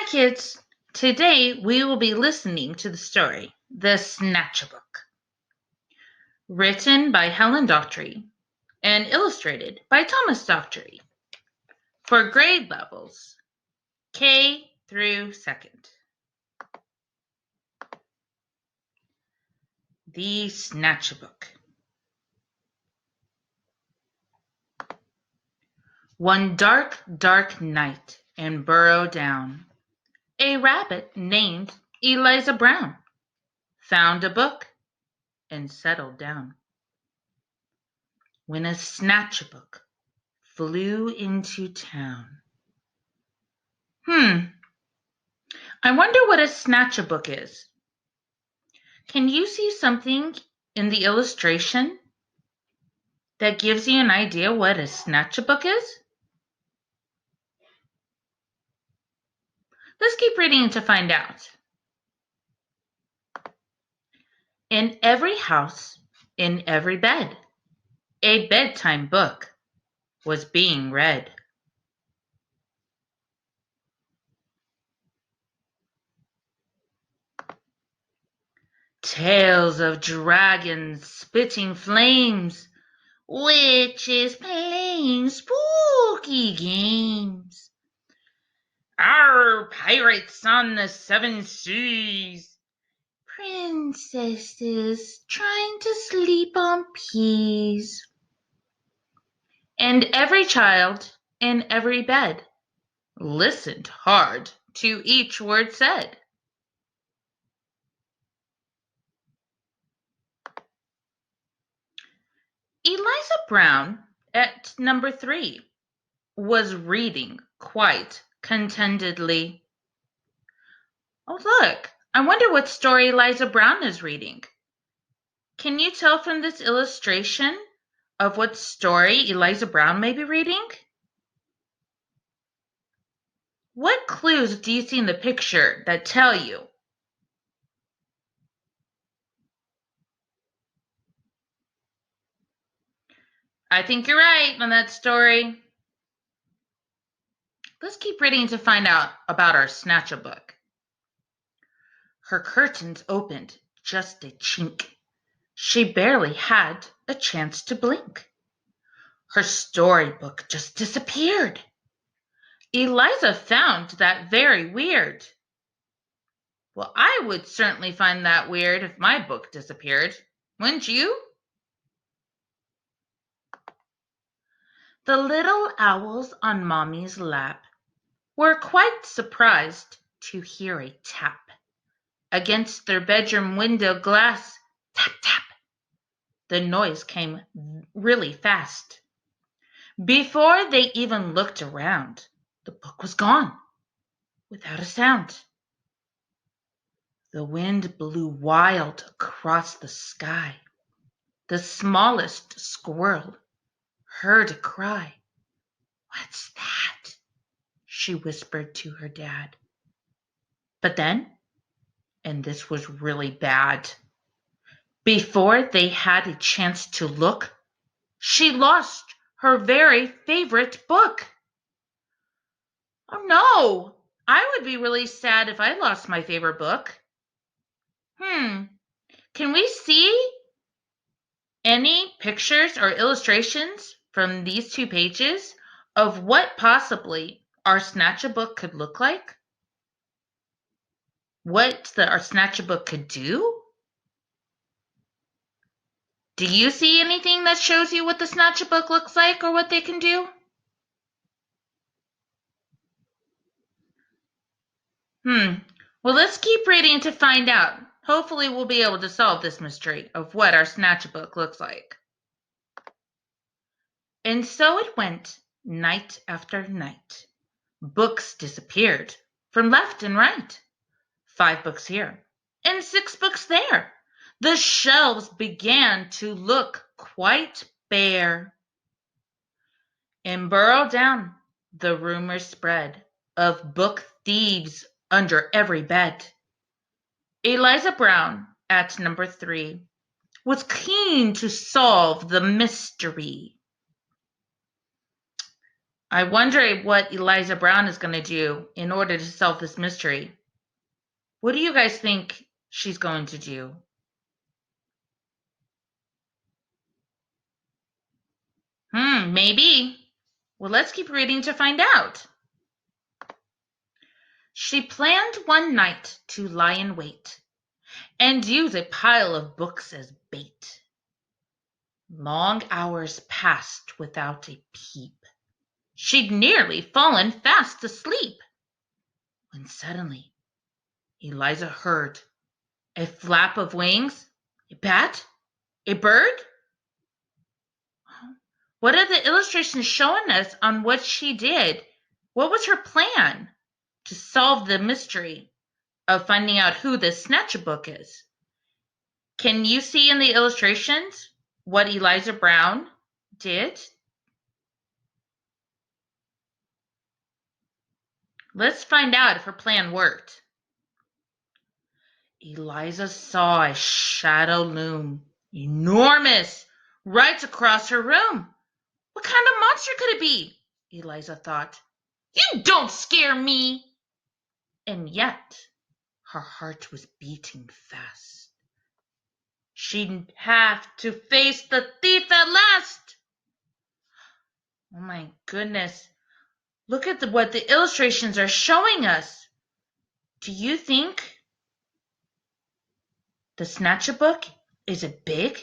kids. Today we will be listening to the story, The Snatchabook, written by Helen Docherty and illustrated by Thomas Docherty for grade levels K through 2nd. The Snatchabook. One dark, dark night in Burrow Down, a rabbit named Eliza Brown found a book and settled down. When a Snatchabook flew into town. I wonder what a Snatchabook is. Can you see something in the illustration that gives you an idea what a Snatchabook is? Let's keep reading to find out. In every house, in every bed, a bedtime book was being read. Tales of dragons spitting flames, witches playing spooky games. Our pirates on the 7 seas, princesses trying to sleep on peas. And every child in every bed listened hard to each word said. Eliza Brown at number 3 was reading quite contentedly. Oh, look, I wonder what story Eliza Brown is reading. Can you tell from this illustration of what story Eliza Brown may be reading? What clues do you see in the picture that tell you? I think you're right on that story. Let's keep reading to find out about our Snatchabook. Her curtains opened just a chink. She barely had a chance to blink. Her storybook just disappeared. Eliza found that very weird. Well, I would certainly find that weird if my book disappeared. Wouldn't you? The little owls on Mommy's lap were quite surprised to hear a tap against their bedroom window glass. Tap, tap. The noise came really fast. Before they even looked around, the book was gone, without a sound. The wind blew wild across the sky. The smallest squirrel heard a cry. "What's that?" she whispered to her dad. But then, and this was really bad, before they had a chance to look, she lost her very favorite book. Oh no, I would be really sad if I lost my favorite book. Can we see any pictures or illustrations from these 2 pages of what possibly our Snatchabook could look like? What our Snatchabook could do? Do you see anything that shows you what the Snatchabook looks like or what they can do? Well, let's keep reading to find out. Hopefully we'll be able to solve this mystery of what our Snatchabook looks like. And so it went, night after night. Books disappeared from left and right. 5 books here and 6 books there. The shelves began to look quite bare. In Burrow Down, the rumor spread of book thieves under every bed. Eliza Brown, at number 3, was keen to solve the mystery. I wonder what Eliza Brown is going to do in order to solve this mystery. What do you guys think she's going to do? Maybe. Well, let's keep reading to find out. She planned one night to lie in wait and use a pile of books as bait. Long hours passed without a peep. She'd nearly fallen fast asleep when suddenly Eliza heard a flap of wings. A bat? A bird? What are the illustrations showing us on what she did? What was her plan to solve the mystery of finding out who the Snatchabook is? Can you see in the illustrations what Eliza Brown did? Let's find out if her plan worked. Eliza saw a shadow loom, enormous, right across her room. What kind of monster could it be? Eliza thought. You don't scare me! And yet, her heart was beating fast. She'd have to face the thief at last. Oh my goodness. Look at what the illustrations are showing us. Do you think the Snatchabook, is it big?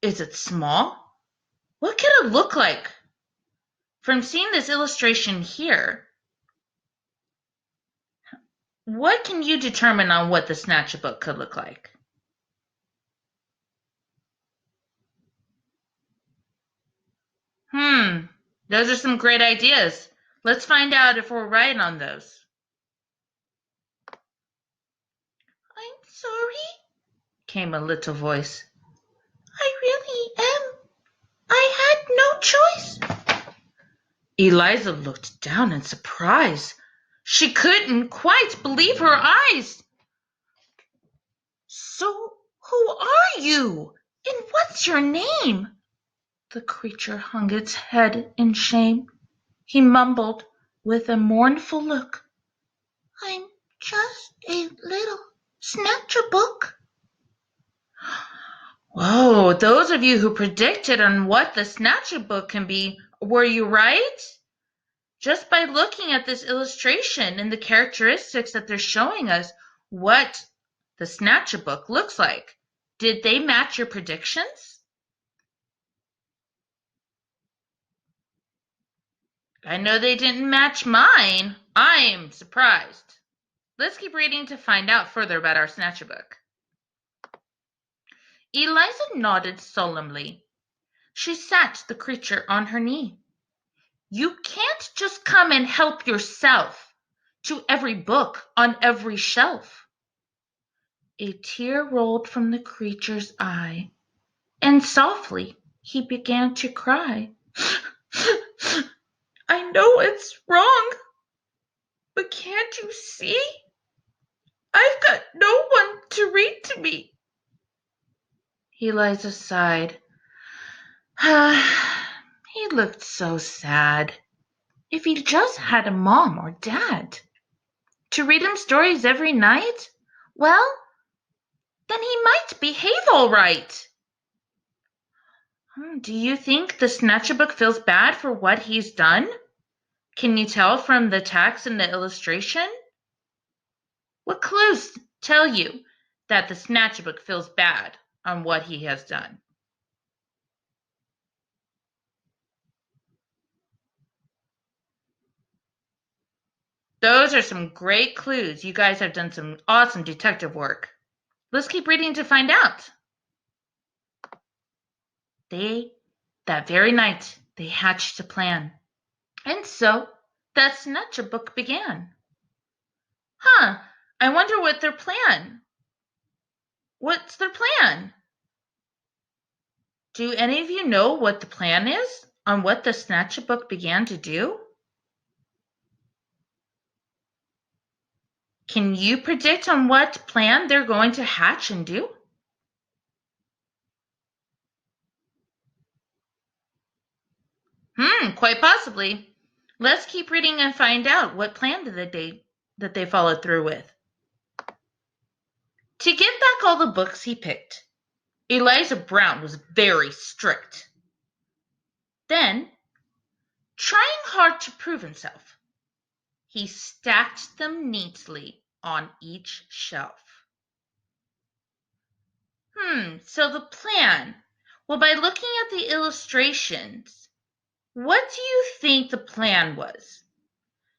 Is it small? What could it look like? From seeing this illustration here, what can you determine on what the Snatchabook could look like? Those are some great ideas. Let's find out if we're right on those. I'm sorry, came a little voice. I really am. I had no choice. Eliza looked down in surprise. She couldn't quite believe her eyes. So, who are you? And what's your name? The creature hung its head in shame. He mumbled with a mournful look. I'm just a little Snatchabook. Whoa, those of you who predicted on what the Snatchabook can be, were you right? Just by looking at this illustration and the characteristics that they're showing us, what the Snatchabook looks like. Did they match your predictions? I know they didn't match mine. I'm surprised. Let's keep reading to find out further about our Snatchabook. Eliza nodded solemnly. She sat the creature on her knee. You can't just come and help yourself to every book on every shelf. A tear rolled from the creature's eye, and softly he began to cry. I know it's wrong, but can't you see? I've got no one to read to me. Eliza sighed. He looked so sad. If he just had a mom or dad to read him stories every night, well, then he might behave all right. Do you think the Snatchabook feels bad for what he's done? Can you tell from the text and the illustration? What clues tell you that the Snatchabook feels bad on what he has done? Those are some great clues. You guys have done some awesome detective work. Let's keep reading to find out. That very night, they hatched a plan. And so, that Snatchabook began. I wonder what their plan. What's their plan? Do any of you know what the plan is on what the Snatchabook began to do? Can you predict on what plan they're going to hatch and do? Quite possibly. Let's keep reading and find out what plan that they followed through with. To get back all the books he picked, Eliza Brown was very strict. Then, trying hard to prove himself, he stacked them neatly on each shelf. So the plan. Well, by looking at the illustrations, what do you think the plan was?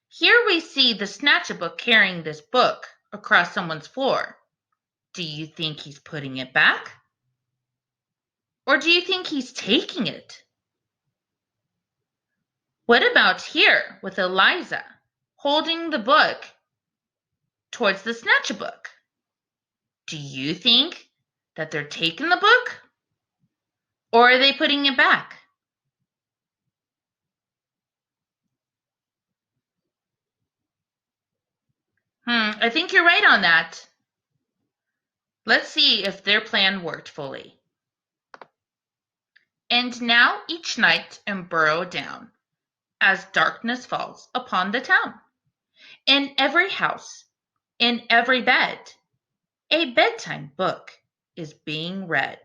Here we see the Snatchabook carrying this book across someone's floor. Do you think he's putting it back? Or do you think he's taking it? What about here with Eliza holding the book towards the Snatchabook? Do you think that they're taking the book? Or are they putting it back? I think you're right on that. Let's see if their plan worked fully. And now each night and burrow down, as darkness falls upon the town. In every house, in every bed, a bedtime book is being read.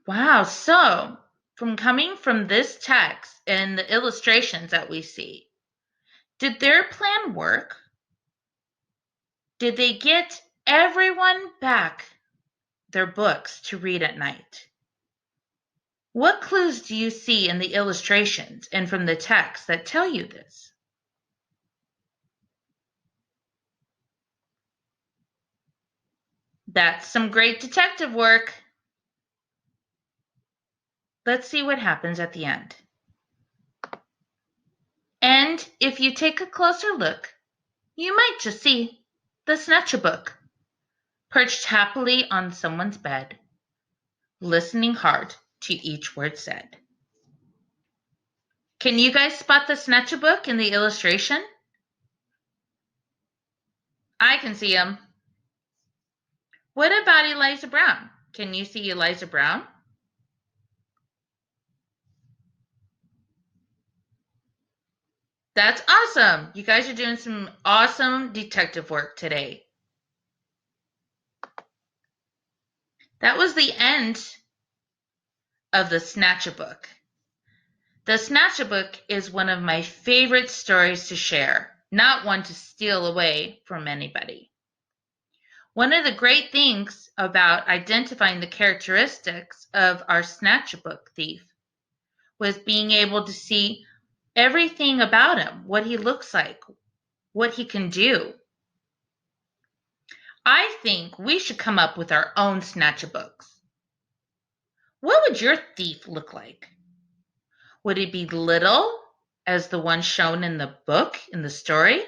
Wow, so coming from this text and the illustrations that we see, did their plan work? Did they get everyone back their books to read at night? What clues do you see in the illustrations and from the text that tell you this? That's some great detective work. Let's see what happens at the end. And if you take a closer look, you might just see the Snatchabook perched happily on someone's bed, listening hard to each word said. Can you guys spot the Snatchabook in the illustration? I can see him. What about Eliza Brown? Can you see Eliza Brown? That's awesome. You guys are doing some awesome detective work today. That was the end of the Snatchabook. The Snatchabook is one of my favorite stories to share, not one to steal away from anybody. One of the great things about identifying the characteristics of our Snatchabook thief was being able to see everything about him, what he looks like, what he can do. I think we should come up with our own Snatchabooks. What would your thief look like? Would he be little, as the one shown in the book, in the story?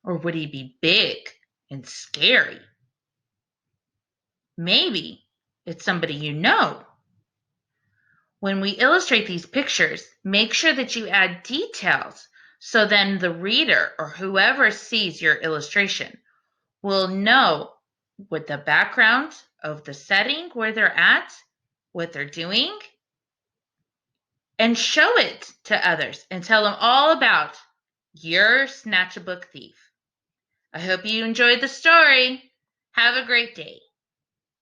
Or would he be big and scary? Maybe it's somebody you know. When we illustrate these pictures, make sure that you add details so then the reader or whoever sees your illustration will know what the background of the setting, where they're at, what they're doing, and show it to others and tell them all about your Snatchabook thief. I hope you enjoyed the story. Have a great day.